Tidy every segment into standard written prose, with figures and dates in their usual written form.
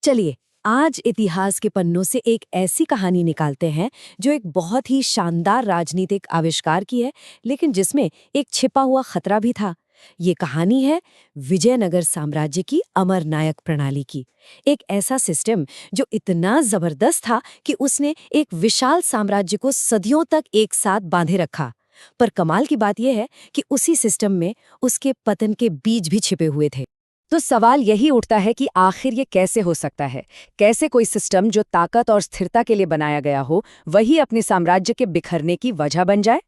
चलिए, आज इतिहास के पन्नों से एक ऐसी कहानी निकालते हैं जो एक बहुत ही शानदार राजनीतिक आविष्कार की है, लेकिन जिसमें एक छिपा हुआ खतरा भी था। ये कहानी है विजयनगर साम्राज्य की अमर नायक प्रणाली की। एक ऐसा सिस्टम जो इतना जबरदस्त था कि उसने एक विशाल साम्राज्य को सदियों तक एक साथ बांधे रखा। पर कमाल की बात यह है कि उसी सिस्टम में उसके पतन के बीज भी छिपे हुए थे। तो सवाल यही उठता है कि आखिर ये कैसे हो सकता है? कैसे कोई सिस्टम जो ताकत और स्थिरता के लिए बनाया गया हो, वही अपने साम्राज्य के बिखरने की वजह बन जाए?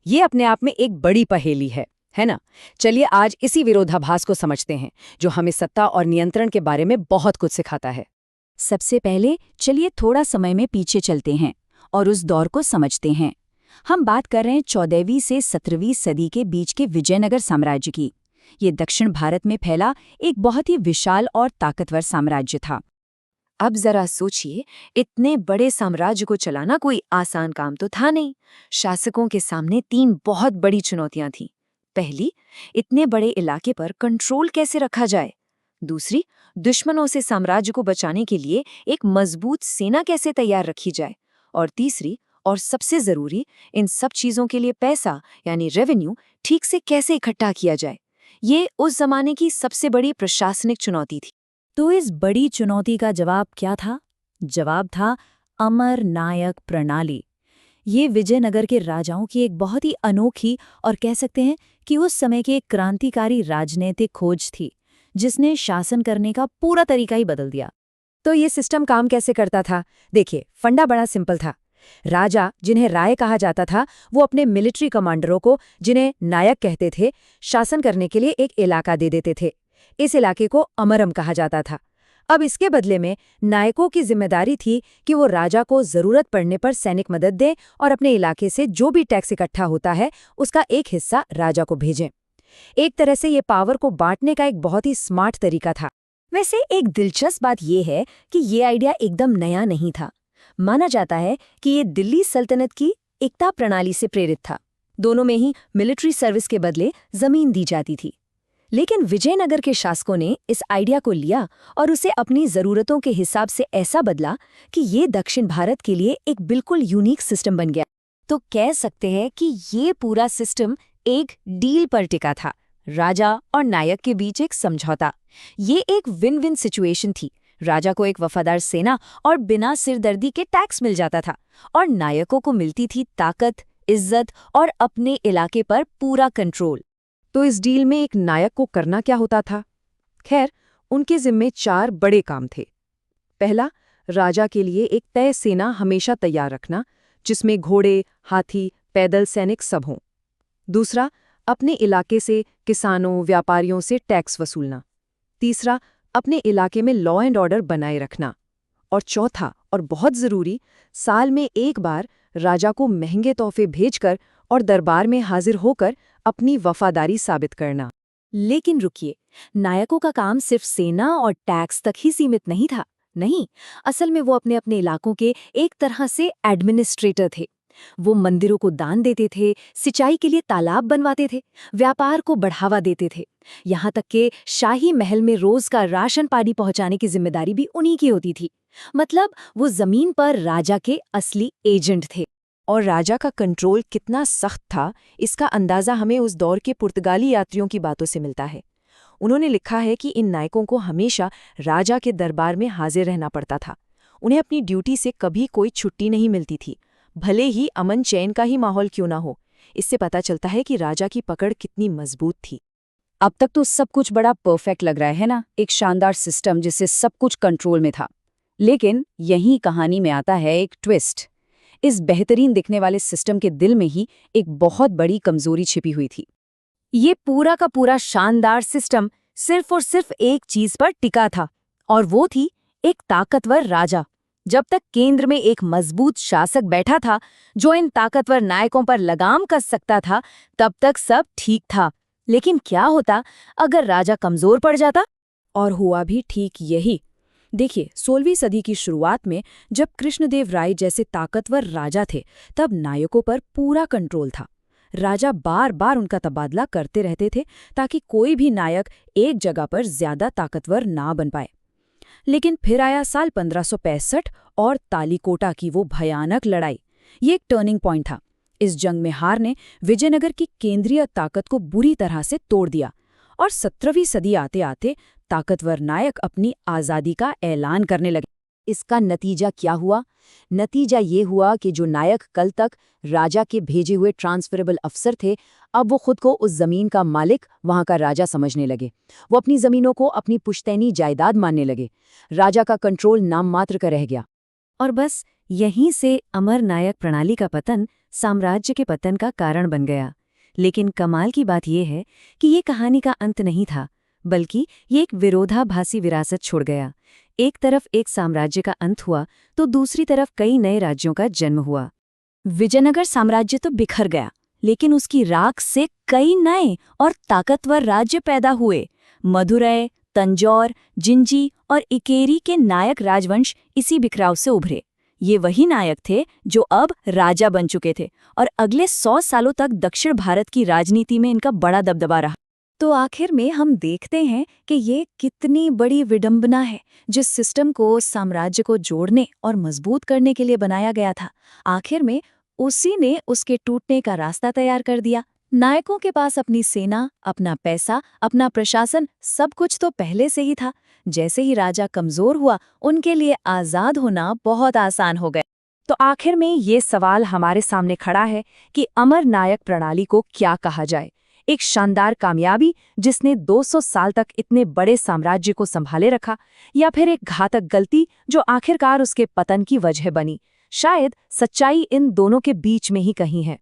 ये अपने आप में एक बड़ी पहेली है ना? चलिए आज इसी विरोधाभास को समझते हैं, जो हमें सत्ता और नियंत्रण के बारे में बहुत कुछ सिखाता है। सबसे पहले चलिए थोड़ा समय में पीछे चलते हैं और उस दौर को समझते हैं। हम बात कर रहे हैं 14वीं से 17वीं सदी के बीच के विजयनगर साम्राज्य की। ये दक्षिण भारत में फैला एक बहुत ही विशाल और ताकतवर साम्राज्य था। अब जरा सोचिए, इतने बड़े साम्राज्य को चलाना कोई आसान काम तो था नहीं। शासकों के सामने तीन बहुत बड़ी चुनौतियां थीं। पहली, इतने बड़े इलाके पर कंट्रोल कैसे रखा जाए। दूसरी, दुश्मनों से साम्राज्य को बचाने के लिए एक मजबूत सेना कैसे तैयार रखी जाए। और तीसरी और सबसे जरूरी, इन सब चीजों के लिए पैसा यानी रेवेन्यू ठीक से कैसे इकट्ठा किया जाए। ये उस जमाने की सबसे बड़ी प्रशासनिक चुनौती थी। तो इस बड़ी चुनौती का जवाब क्या था? जवाब था अमर नायक प्रणाली। ये विजयनगर के राजाओं की एक बहुत ही अनोखी और कह सकते हैं कि उस समय की एक क्रांतिकारी राजनीतिक खोज थी, जिसने शासन करने का पूरा तरीका ही बदल दिया। तो ये सिस्टम काम कैसे करता था? देखिए, फंडा बड़ा सिंपल था। राजा, जिन्हें राय कहा जाता था, वो अपने मिलिट्री कमांडरों को, जिन्हें नायक कहते थे, शासन करने के लिए एक इलाका दे देते थे। इस इलाके को अमरम कहा जाता था। अब इसके बदले में नायकों की जिम्मेदारी थी कि वो राजा को जरूरत पड़ने पर सैनिक मदद दें और अपने इलाके से जो भी टैक्स इकट्ठा होता है उसका एक हिस्सा राजा को भेजें। एक तरह से ये पावर को बांटने का एक बहुत ही स्मार्ट तरीका था। वैसे एक दिलचस्प बात यह है कि ये आइडिया एकदम नया नहीं था। माना जाता है कि ये दिल्ली सल्तनत की एकता प्रणाली से प्रेरित था। दोनों में ही मिलिट्री सर्विस के बदले जमीन दी जाती थी। लेकिन विजयनगर के शासकों ने इस आइडिया को लिया और उसे अपनी जरूरतों के हिसाब से ऐसा बदला कि ये दक्षिण भारत के लिए एक बिल्कुल यूनिक सिस्टम बन गया। तो कह सकते हैं कि ये पूरा सिस्टम एक डील पर टिका था, राजा और नायक के बीच एक समझौता। ये एक विन विन सिचुएशन थी। राजा को एक वफादार सेना और बिना सिरदर्दी के टैक्स मिल जाता था, और नायकों को मिलती थी ताकत, इज्जत और अपने इलाके पर पूरा कंट्रोल। तो इस डील में एक नायक को करना क्या होता था? खैर, उनके जिम्मे 4 बड़े काम थे। पहला, राजा के लिए एक तय सेना हमेशा तैयार रखना, जिसमें घोड़े, हाथी, पैदल सैनिक सब हों। दूसरा, अपने इलाके से किसानों, व्यापारियों से टैक्स वसूलना। तीसरा, अपने इलाके में लॉ एंड ऑर्डर बनाए रखना। और चौथा और बहुत जरूरी, साल में एक बार राजा को महंगे तोहफे भेजकर और दरबार में हाजिर होकर अपनी वफादारी साबित करना। लेकिन रुकिए, नायकों का काम सिर्फ सेना और टैक्स तक ही सीमित नहीं था। नहीं, असल में वो अपने अपने इलाकों के एक तरह से एडमिनिस्ट्रेटर थे। वो मंदिरों को दान देते थे, सिंचाई के लिए तालाब बनवाते थे, व्यापार को बढ़ावा देते थे। यहाँ तक कि शाही महल में रोज का राशन पानी पहुंचाने की जिम्मेदारी भी उन्हीं की होती थी। मतलब वो जमीन पर राजा के असली एजेंट थे। और राजा का कंट्रोल कितना सख्त था, इसका अंदाजा हमें उस दौर के पुर्तगाली यात्रियों की बातों से मिलता है। उन्होंने लिखा है कि इन नायकों को हमेशा राजा के दरबार में हाजिर रहना पड़ता था। उन्हें अपनी ड्यूटी से कभी कोई छुट्टी नहीं मिलती थी, भले ही अमन चैन का ही माहौल क्यों ना हो। इससे पता चलता है कि राजा की पकड़ कितनी मजबूत थी। अब तक तो सब कुछ बड़ा परफेक्ट लग रहा है ना, एक शानदार सिस्टम जिससे सब कुछ कंट्रोल में था। लेकिन यही कहानी में आता है एक ट्विस्ट। इस बेहतरीन दिखने वाले सिस्टम के दिल में ही एक बहुत बड़ी कमजोरी छिपी हुई थी। ये पूरा का पूरा शानदार सिस्टम सिर्फ और सिर्फ एक चीज पर टिका था, और वो थी एक ताकतवर राजा। जब तक केंद्र में एक मजबूत शासक बैठा था जो इन ताकतवर नायकों पर लगाम कस सकता था, तब तक सब ठीक था। लेकिन क्या होता अगर राजा कमजोर पड़ जाता? और हुआ भी ठीक यही। देखिए, 16वीं सदी की शुरुआत में जब कृष्णदेव राय जैसे ताकतवर राजा थे, तब नायकों पर पूरा कंट्रोल था। राजा बार बार उनका तबादला करते रहते थे ताकि कोई भी नायक एक जगह पर ज्यादा ताकतवर ना बन पाए। लेकिन फिर आया साल 1565 और तालीकोटा की वो भयानक लड़ाई। ये एक टर्निंग पॉइंट था। इस जंग में हार ने विजयनगर की केंद्रीय ताकत को बुरी तरह से तोड़ दिया और 17वीं सदी आते आते ताकतवर नायक अपनी आज़ादी का ऐलान करने लगे। इसका नतीजा क्या हुआ? नतीजा ये हुआ कि जो नायक कल तक राजा के भेजे हुए ट्रांसफरेबल अफसर थे, अब वो खुद को उस जमीन का मालिक, वहां का राजा समझने लगे। वो अपनी जमीनों को अपनी पुश्तैनी जायदाद मानने लगे। राजा का कंट्रोल नाम मात्र का रह गया। और बस यहीं से अमर नायक प्रणाली का पतन साम्राज्य के पतन का कारण बन गया। लेकिन कमाल की बात यह है कि ये कहानी का अंत नहीं था, बल्कि ये एक विरोधाभासी विरासत छोड़ गया। एक तरफ एक साम्राज्य का अंत हुआ तो दूसरी तरफ कई नए राज्यों का जन्म हुआ। विजयनगर साम्राज्य तो बिखर गया, लेकिन उसकी राख से कई नए और ताकतवर राज्य पैदा हुए। मदुरै, तंजौर, जिंजी और इकेरी के नायक राजवंश इसी बिखराव से उभरे। ये वही नायक थे जो अब राजा बन चुके थे और अगले 100 सालों तक दक्षिण भारत की राजनीति में इनका बड़ा दबदबा रहा। तो आखिर में हम देखते हैं कि ये कितनी बड़ी विडंबना है। जिस सिस्टम को साम्राज्य को जोड़ने और मजबूत करने के लिए बनाया गया था, आखिर में उसी ने उसके टूटने का रास्ता तैयार कर दिया। नायकों के पास अपनी सेना, अपना पैसा, अपना प्रशासन, सब कुछ तो पहले से ही था। जैसे ही राजा कमजोर हुआ, उनके लिए आजाद होना बहुत आसान हो गया। तो आखिर में ये सवाल हमारे सामने खड़ा है कि अमर नायक प्रणाली को क्या कहा जाए? एक शानदार कामयाबी जिसने 200 साल तक इतने बड़े साम्राज्य को संभाले रखा, या फिर एक घातक गलती जो आखिरकार उसके पतन की वजह बनी? शायद सच्चाई इन दोनों के बीच में ही कहीं है।